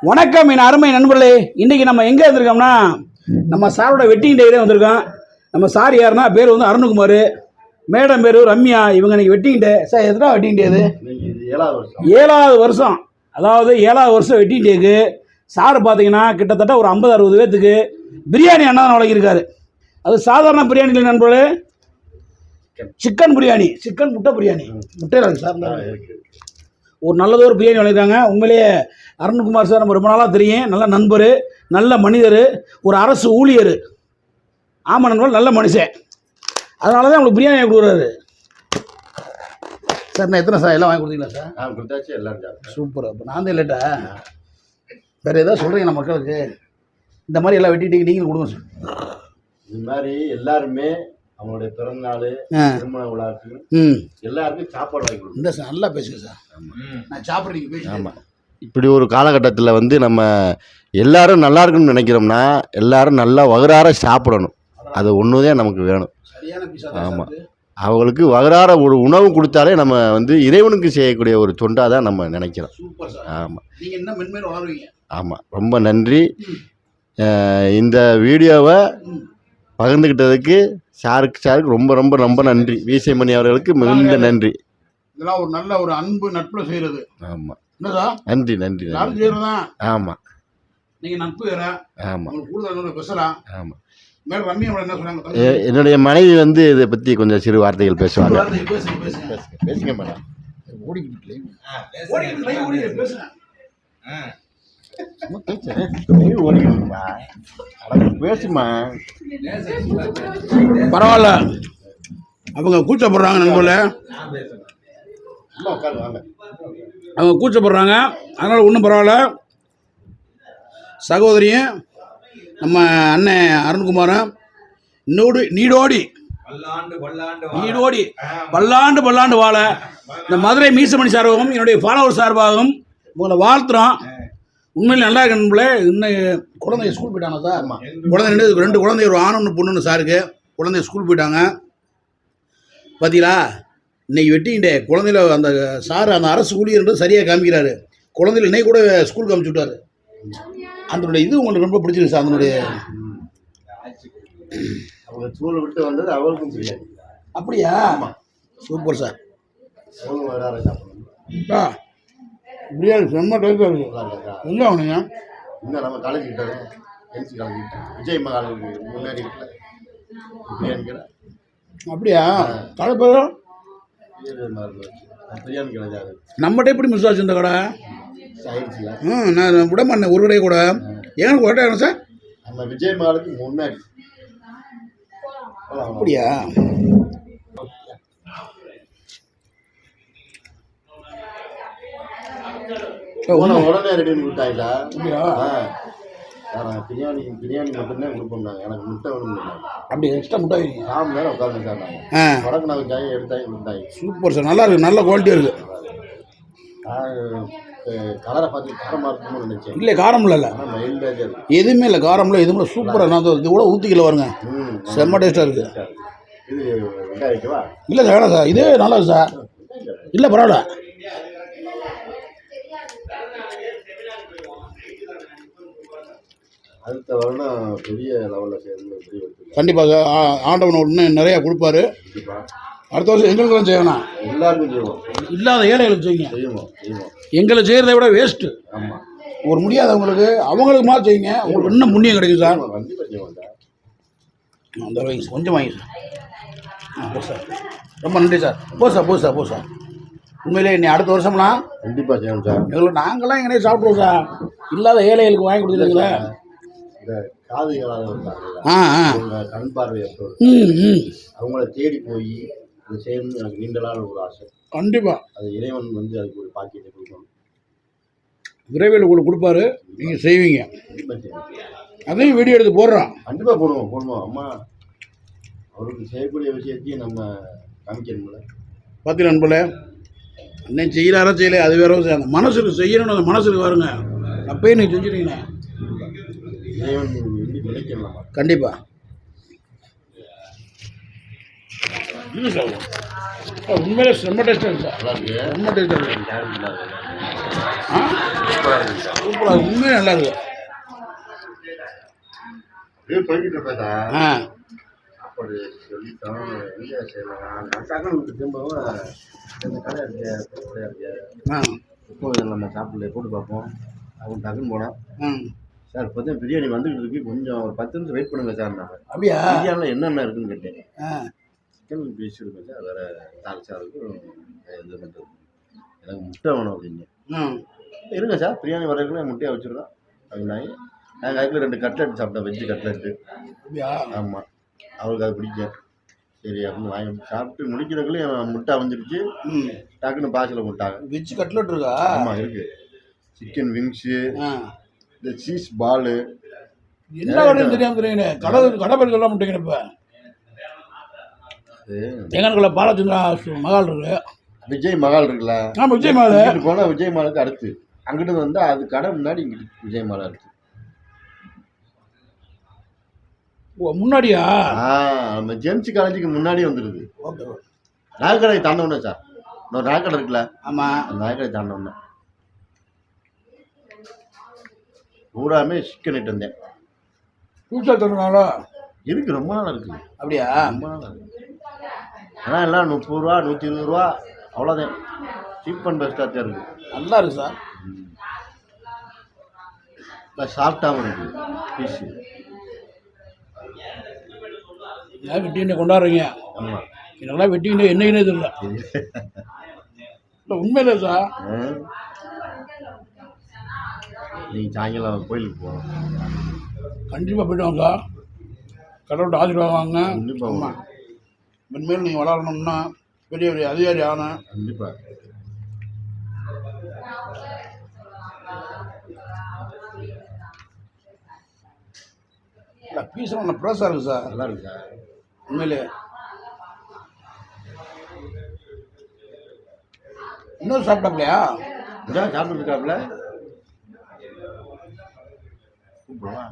வணக்கம் என் அருமை நண்பர்களே. இன்றைக்கி நம்ம எங்கே வந்திருக்கோம்னா நம்ம சாரோட வெட்டிங் டே வந்திருக்கோம். நம்ம சார் யாருன்னா பேர் வந்து அருண்குமார், மேடம் பேர் ரம்யா. இவங்க இன்றைக்கி வெட்டிங் டே. சார் எத்தனை வெட்டிங் டே? இது 7வது வருஷம். அதாவது 7வது வருஷம் வெட்டிங் டேக்கு சார் பார்த்தீங்கன்னா கிட்டத்தட்ட ஒரு 50-60 பேர்த்துக்கு பிரியாணி அண்ணா வழங்கியிருக்காரு. அது சாதாரண பிரியாணி இல்லை நண்பர்களே, சிக்கன் பிரியாணி, சிக்கன் முட்டை பிரியாணி. முட்டையில் இருக்குது சார். ஒரு நல்லதொரு பிரியாணி வழங்கியிருக்காங்க. உண்மையிலேயே அருண்குமார் சார் நம்ம ரொம்ப நாளாக தெரியும். நல்ல நண்பர், நல்ல மனிதர், ஒரு அரசு ஊழியர். ஆமாம் நண்பர்கள், நல்ல மனுஷன். அதனால தான் உங்களுக்கு பிரியாணி வாங்கி கொடுக்குறாரு சார். நான் எத்தனை சார் எல்லாம் வாங்கி கொடுத்தீங்களா சார்? கொடுத்தாச்சு, எல்லாம் சூப்பர். அப்போ நான் தான் இல்லைட்டா வேறு எதாவது சொல்கிறீங்க நம்ம மக்களுக்கு? இந்த மாதிரி எல்லாம் வெட்டிட்டு நீங்களும் கொடுங்க சார். இது மாதிரி எல்லாருமே அவங்களுடைய பிறந்தநாள், திருமண விழாக்கு எல்லாருக்கும் சாப்பாடு வாங்கி கொடுக்கும். இந்த சார் நல்லா பேசுங்க சார். நான் சாப்பிட்றீங்க பேச. ஆமாம், இப்படி ஒரு காலகட்டத்தில் வந்து நம்ம எல்லாரும் நல்லா இருக்குன்னு நினைக்கிறோம்னா எல்லாரும் நல்லா வகுறார சாப்பிடணும். அது ஒன்று தான் நமக்கு வேணும். ஆமாம், அவங்களுக்கு வகுறார ஒரு உணவு கொடுத்தாலே நம்ம வந்து இறைவனுக்கு செய்யக்கூடிய ஒரு தொண்டாக தான் நம்ம நினைக்கிறோம். ஆமாம், ஆமாம், ரொம்ப நன்றி. இந்த வீடியோவை பகிர்ந்துக்கிட்டதுக்கு சாருக்கு ரொம்ப ரொம்ப ரொம்ப நன்றி. வீசைமணி அவர்களுக்கு மிகுந்த நன்றி. இதெல்லாம் ஒரு நல்ல ஒரு அன்பு நட்புல செய்கிறது. ஆமாம், நன்றி நன்றி. ஆமாம், நீங்கள் நட்பு வேற. ஆமாம், கூடுதல் பேசலாம். ஆமாம். என்னுடைய மனைவி வந்து இதை பற்றி கொஞ்சம் சிறு வார்த்தைகள் பேசுவாங்க. பேசுங்க மேடம். பேசுமா, பரவாயில்ல. அவங்க கூச்சப்படுறாங்க நண்பர்களே, அவங்க கூச்சப்படுறாங்க. அதனால் ஒன்றும் பரவாயில்ல. சகோதரியும் நம்ம அண்ணன் அருண்குமாரும் நீடோடி பல்லாண்டு வாழ இந்த மதுரை மீசமணி சார்பாகவும் என்னுடைய ஃபாலோவர் சார்பாகவும் உங்களை வாழ்த்துறோம். உண்மையில் நல்லா இருக்கு நண்பர்களே. இன்னும் குழந்தைய ஸ்கூல் போயிட்டாங்க சார். குழந்தை 2 குழந்தை, ஒரு ஆண் 1 பொண்ணுன்னு சாருக்கு. குழந்தைய ஸ்கூல் போயிட்டாங்க. பார்த்தீங்களா, இன்னைக்கு வெட்டிங் டே. குழந்தையில அந்த சார் அந்த அரசு ஊழியர்ன்றது சரியாக காமிக்கிறாரு. குழந்தையில இன்னைக்கு கூட ஸ்கூலுக்கு அனுப்பிச்சு விட்டாரு. அதனுடைய இது உங்களுக்கு ரொம்ப பிடிச்சிருக்கு சார். அதனுடைய அவங்க ஸ்கூலை விட்டு வந்தது அவருக்கும் தெரியாது. அப்படியா? Super sir. பிரியாணி செம்ம டேஸ்டாக இருக்குது. எங்கே வாங்கினீங்க? இன்னும் நம்ம காலேஜ் கிட்ட என்சி காலேஜ் விஜய் மகாலுக்கு முன்னாடி பிரியாணி கடை. அப்படியா? கடை பேர் பிரியாணி கடை. நம்மகிட்ட எப்படி மிஸ் ஆச்சு இந்த கடை? நான் விட மாட்டேன் ஒரு கடையை கூட. ஏன் ஒரு கடை சார்? நம்ம விஜய் மகாலுக்கு முன்னாடி. அப்படியா? உடனே ரெடி பண்ணி கொடுத்தாங்களா? பிரியாணி மட்டும்தான் கொடுப்போம். நாங்கள் எனக்கு முட்டை வேணும். அப்படி எக்ஸ்ட்ரா முட்டை நேரம் உட்காந்து சார். நாங்கள் வடக்கு நாங்கள் ஜாய் எடுத்தாங்க கொடுத்தாங்க. சூப்பர் சார், நல்லா இருக்குது, நல்ல குவாலிட்டியாக இருக்குது. கலரை பார்த்து காரமாக இருக்கும்னு நினைச்சேன். இல்லை, காரம் இல்லை, எதுவுமே இல்லை, காரம் இல்லை, எதுவுமே சூப்பராக. நான் இது கூட ஊற்றிக்கல வருங்க, செம்ம டேஸ்ட்டாக இருக்குது. இது வெங்காயத்துவா? இல்லை சார், வேணாம் சார், இதே நல்லா இருக்குது சார். இல்லை பரவாயில்ல. அடுத்த வருடம் பெரிய லெவலில் சேர்ந்து கண்டிப்பாக ஆண்டவன் இன்னும் நிறையா கொடுப்பாரு. அடுத்த வருஷம் எங்களுக்கெல்லாம் செய்யணும். எல்லாருக்கும் செய்வோம். இல்லாத ஏழைகளுக்கு செய்யுங்க. செய்வோம். எங்களுக்கு செய்கிறத விட வேஸ்ட்டு. ஆமாம், ஒரு முடியாதவங்களுக்கு அவங்களுக்கு மாதிரி செய்யுங்க. உங்களுக்கு இன்னும் புண்ணியம் கிடைக்கும் சார். கண்டிப்பாக செய்வோம் சார். அந்த வாங்கி கொஞ்சம் வாங்கி சார். போ சார், ரொம்ப நன்றி சார். போ சார். உண்மையிலே நீ அடுத்த வருஷம்லாம் கண்டிப்பாக செய்யணும் சார். எங்களுக்கு நாங்களாம் எங்கனே சாப்பிட்ருவோம் சார். இல்லாத ஏழைகளுக்கு வாங்கி கொடுத்துருங்களே. இந்த காதுகளாக கண் பார்வையற்றோர் அவங்கள தேடி போய் அதை செய்யணும்னு எனக்கு நீண்டலான ஒரு ஆசை. கண்டிப்பாக அது இறைவன் வந்து அதுக்கு ஒரு பாக்கியத்தை கொடுக்கணும். விரைவில் உங்களுக்கு கொடுப்பாரு, நீங்கள் செய்வீங்க. அதையும் வீடியோ எடுத்து போடுறோம். கண்டிப்பாக போடுவோம். அம்மா அவருக்கு செய்யக்கூடிய விஷயத்தையும் நம்ம காமிக்கணும்ல. பார்த்து நண்பர்களே, அண்ணன் செய்யலாரோ செய்யலை அது வேற. அந்த மனசுக்கு செய்யணும்னு அந்த மனசுக்கு வருங்க. அப்பயே நீங்கள் செஞ்சுட்டீங்கண்ணே. கண்டிப்பா உண்மையிலே செம்ம டேஸ்டாக இருக்கு. சூப்பராக இருக்குது சார். சூப்பராக உண்மையே நல்லா இருக்கு. அப்படியே போய்கிட்டு இருப்பேன் ஆ அப்படி சொல்லிட்டோம் எங்கே செய்யலாம் டக்குனு திரும்பவும் இந்த கடை இருக்கு கடையாக இருக்கு ஆ இப்போ நம்ம சாப்பிடல போட்டு பார்ப்போம் அவங்க டக்குன்னு போனோம். ம் சார் இப்போ தான் பிரியாணி வந்துக்கிட்டு இருக்கு, கொஞ்சம் ஒரு 10 நிமிஷம் வெயிட் பண்ணுங்க சார். நான் அப்படியா? பிரியாணியில் என்னென்ன இருக்குன்னு கேட்டேன். ஆ சிக்கன் பீஸ் இருக்கும் சார், வேறு தால்ச்சா இருக்கும், இது பண்ணுறது எனக்கு முட்டை வேணும் அப்படின்னு. ம் இருங்க சார் பிரியாணி வர்றதுக்குள்ள முட்டையை வச்சுருக்கோம் அப்படின்னாங்க. நாங்கள் அதுக்குள்ள 2 கட்லெட் சாப்பிட்டோம், வெஜ்ஜு கட்லெட்டு. அப்படியா? ஆமாம், அவருக்கு அது பிடிக்கும். சரி அப்படின்னு வாங்கி சாப்பிட்டு முடிக்கிறதுக்குள்ளே முட்டை வந்துடுச்சு. ம் டக்குன்னு பாசில் போட்டாங்க. வெஜ் கட்லெட் இருக்கா? ஆமாம் இருக்குது. சிக்கன் விங்ஸு, ஆ இந்த சீஸ் பாலு, என்ன வரையும் தெரியாமல் தெரியுங்க. கடை பேர் சொல்ல மாட்டேங்கிற. இப்போ எங்கனுக்குள்ள பாலச்சந்திரா மகால் இருக்கு, விஜய் மகால் இருக்குல்ல. ஆமாம் விஜய் மகால். இங்கிட்டு போனால் விஜய் மாலுக்கு அடுத்து, அங்கிட்டு வந்தால் அது கடை முன்னாடி, இங்கிட்டு விஜய் மாலை அடுத்து. ஓ முன்னாடியா? நம்ம ஜேம்ஸ் காலேஜுக்கு முன்னாடியே வந்துடுது. ஓகே. நாகக்கடை தாண்டவுடனே சார் இன்னொரு நாகக்கடை இருக்குல்ல, ஆமாம் அந்த நாகக்கடை தாண்டவுடனே பூராமே சிக்கன் ஐட்டம் தான் புதுசாக தருனாலோ இருக்குது. ரொம்ப நாள் இருக்குது. அப்படியா? ரொம்ப நாள் இருக்குது. ஆனால் எல்லாம் 30 ரூபா 120 ரூபா அவ்வளோதான். சீப் அண்ட் பெஸ்ட்டாக தான் இருக்குது. நல்லா இருக்கு சார். நல்லா சாஃப்டாகவும் இருக்குது பீஸு. ஏன் வெட்டின்னு கொண்டாடுறீங்க? ஆமாம், இதெல்லாம் வெட்டின்னு என்னைக்குன்னே தெரியல. இல்லை உண்மையிலே சார். நீங்கள் சாயங்காலம் கோயிலுக்கு போகணும். கண்டிப்பாக போய்ட்டு வாங்க சார். கடவுள்கிட்ட ஆசீர்வாதம் வாங்க. கண்டிப்பாக ஆமாம், மென்மேலும் நீங்கள் வளரணும்னா பெரிய பெரிய அதிகாரி ஆகணும். கண்டிப்பாக. இல்லை பீஸ் நல்ல ப்ரெஸ்ஸாக இருக்குது சார். நல்லா இருக்கு சார் உண்மையிலே. இன்னும் சாப்பிட்டாப்லையா? இதான் சாப்பிட்டுருக்காப்புல. கூப்பிடுவா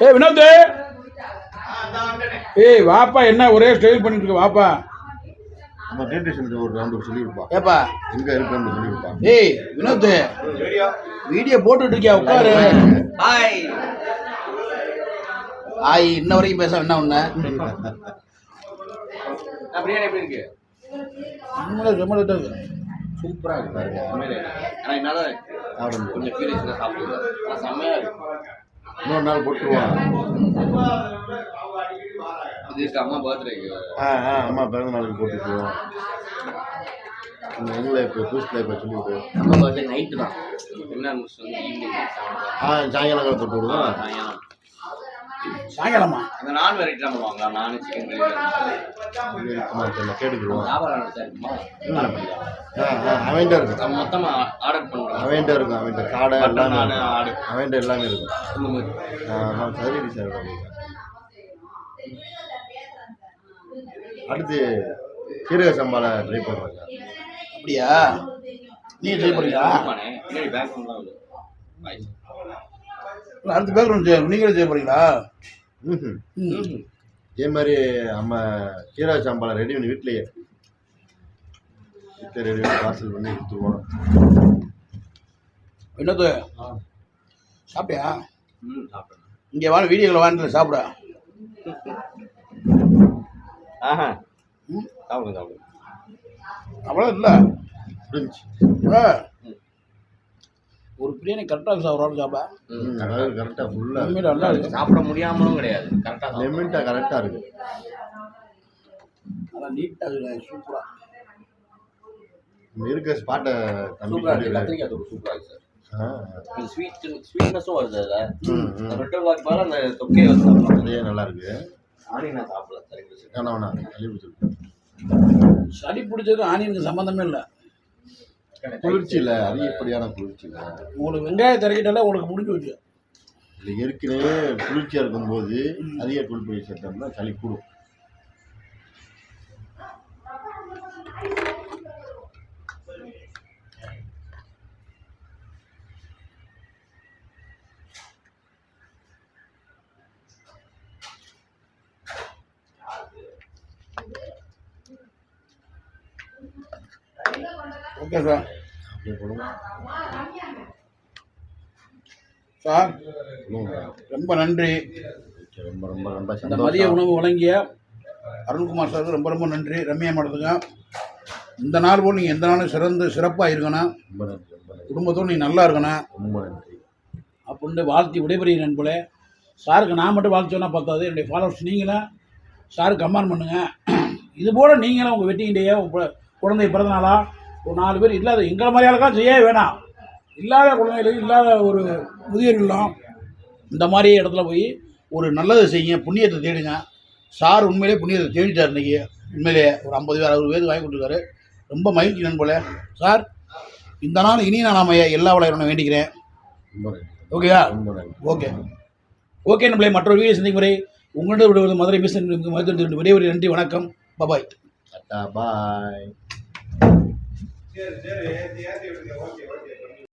ஏய் வினோத், ஏய் வாப்பா, என்ன ஒரே ஸ்டைல் பண்ணிட்டு இருக்க வாப்பா. நம்ம டேட்டேஷனுக்கு ஒரு ரவுண்டு சொல்லியிருப்பான், ஏப்பா எங்கே இருக்குன்னு சொல்லியிருப்பான். ஏய் வினோத், வீடியோ போட்டுட்டு இருக்கியா? உட்காரு. ஹாய் ஆய் இன்ன வரைக்கும் பேச என்ன ஒன்று? பிரியாணி எப்படி இருக்கு? உண்மையிலே செம்மலிட்டு இருக்கு. சூப்பராக இருக்கு பாருங்க. உண்மையிலே ஆனால் என்னால் சாப்பிட கொஞ்சம் ஃபீலிங்ஸ்லாம் சாப்பிடுங்க. ஆனால் செம்மையாக இருக்கு. இன்னொரு நாள் போட்டுருவான். இது இருக்கு அம்மா பர்த்டேக்கு. அம்மா பிறந்த நாளுக்கு போட்டுருவோம். எங்களை இப்போ பூஸ்டில் இப்போ சொல்லிவிட்டு அம்மா பர்த்டே நைட்டு தான். என்ன முடிச்சு வந்து ஈவினிங் சாயங்காலம் போட்டு விடுவோம். சாயங்காலம் சாயங்காலமா? அந்த நான் வெரைட்டி நம்ம வாங்கலாம். நானு சிக்கன் கேட்டுக்குருவோம். வியாபாரம் இருக்குமா? அவன்கிட்ட இருக்கும், நம்ம மொத்தமாக ஆர்டர் பண்ணுறோம். அவன்கிட்ட இருக்கும், அவன்கிட்ட காடை எல்லாமே நான் இருக்கும். ஆர்டர் அவன்கிட்ட எல்லாமே இருக்கும். இந்த மாதிரி சதுரடி சார். அடுத்து சீரக சம்பாலை ட்ரை பண்ணுறேன் சார். அப்படியா? நீங்கள் ட்ரை பண்ணுறீங்களா? ஆமாண்ணே, பின்னாடி பேக்ரவுண்ட்லாம் வருது. அடுத்த பேக்ரவுண்ட் நீங்களே செய்ய போறீங்களா? இதே மாதிரி நம்ம சீரக சம்பாலை ரெடி பண்ணி வீட்டிலேயே ரெடி பண்ணி பார்சல் பண்ணி கொடுத்துருவோம். என்னது சாப்பிட்டியா? சாப்பிடுறேன். இங்கே வாங்க, வீடியோவில் வாங்கிட்டு சாப்பிட. ஆஹா சாப்பிடுங்க சாப்பிடுங்க. அவ்வளோ இல்லை. புரிஞ்சு ஒரு பிரியாணி கரெக்டாக சாப்பிட்றாரு சாப்பிட. அதாவது கரெக்டாக ஃபுல்லாக உண்மையில நல்லா இருக்கு. சாப்பிட முடியாமலும் கிடையாது, கரெக்டாக லிமிட்டாக கரெக்டாக இருக்குது. அதான் நீட்டாக சூப்பராக இருக்க ஸ்பாட்டை தம்பி சூப்பராக இருக்குது. சொல்லிடுறாரு. கத்திரிக்காய் தூக்கு சூப்பராக இருக்குது சார். ஸ்வீட்னஸும் வருது அதில். அந்த ரெட்டல் வாக்கு மேலே அந்த தொக்கையை வந்து சாப்பிடலாம். அதே நல்லா இருக்கு. ஆனியன் நான் சாப்பிடல சரி. வேணா தள்ளி கொடுத்துருக்கேன். சளி பிடிச்சது ஆனியனுக்கு சம்மந்தமே இல்லை. குளிர்ச்சி இல்லை, அதிகப்படியான குளிர்ச்சி இல்லை. உங்களுக்கு வெங்காயம் திறக்கிட்டாலே உங்களுக்கு முடிஞ்சு வச்சு. இல்லை ஏற்கனவே குளிர்ச்சியாக இருக்கும்போது அதிக குளிர்ச்சி சேர்த்தோம்னா சளி கூடும். Okay sir. சார் ரொம்ப நன்றி. ரொம்ப ரொம்ப ரொம்ப இந்த மதிய உணவு வழங்கிய அருண்குமார் சாருக்கு ரொம்ப ரொம்ப நன்றி. ரம்யா மேடத்துங்க இந்த நாள் போல் நீங்கள் எந்த நாளும் சிறப்பாக இருக்கணும், குடும்பத்தோடு நீங்கள் நல்லா இருக்கணும் அப்படின்னு வாழ்த்தி விடைபெறுகிறேன் நண்பர்களே. சாருக்கு நான் மட்டும் வாழ்த்து சொன்னால் பார்த்தாது, என்னுடைய ஃபாலோவர்ஸ் நீங்களும் சாருக்கு கமெண்ட் பண்ணுங்கள். இதுபோல் நீங்களும் உங்கள் வெட்டிங் டேயோ குழந்தை பிறந்தநாளா ஒரு 4 பேர் இல்லாத எங்களை மாதிரியாளுக்கெல்லாம் செய்யவே வேணாம், இல்லாத குழந்தைகளுக்கு இல்லாத ஒரு முதியோர்கள்லாம் இந்த மாதிரி இடத்துல போய் ஒரு நல்லதை செய்யுங்க, புண்ணியத்தை தேடுங்க. சார் உண்மையிலே புண்ணியத்தை தேடிட்டார் இன்றைக்கி. உண்மையிலே ஒரு 50 பேர் 60 பேர் வாங்கி கொடுத்துருக்காரு. ரொம்ப மகிழ்ச்சி நண்பர்களே. சார் இந்த நாள் இனி நான் எல்லா வளையறனை வேண்டிக்கிறேன். ஓகேவா? ஓகே ஓகே நண்பர்களே, மற்றொரு வீடியோ சந்திக்கும் முறை உங்கள்கிட்ட விடுவது மதுரை மிஷன் விடைபெறுகிறேன். நன்றி, வணக்கம், பாய். பாய். சரி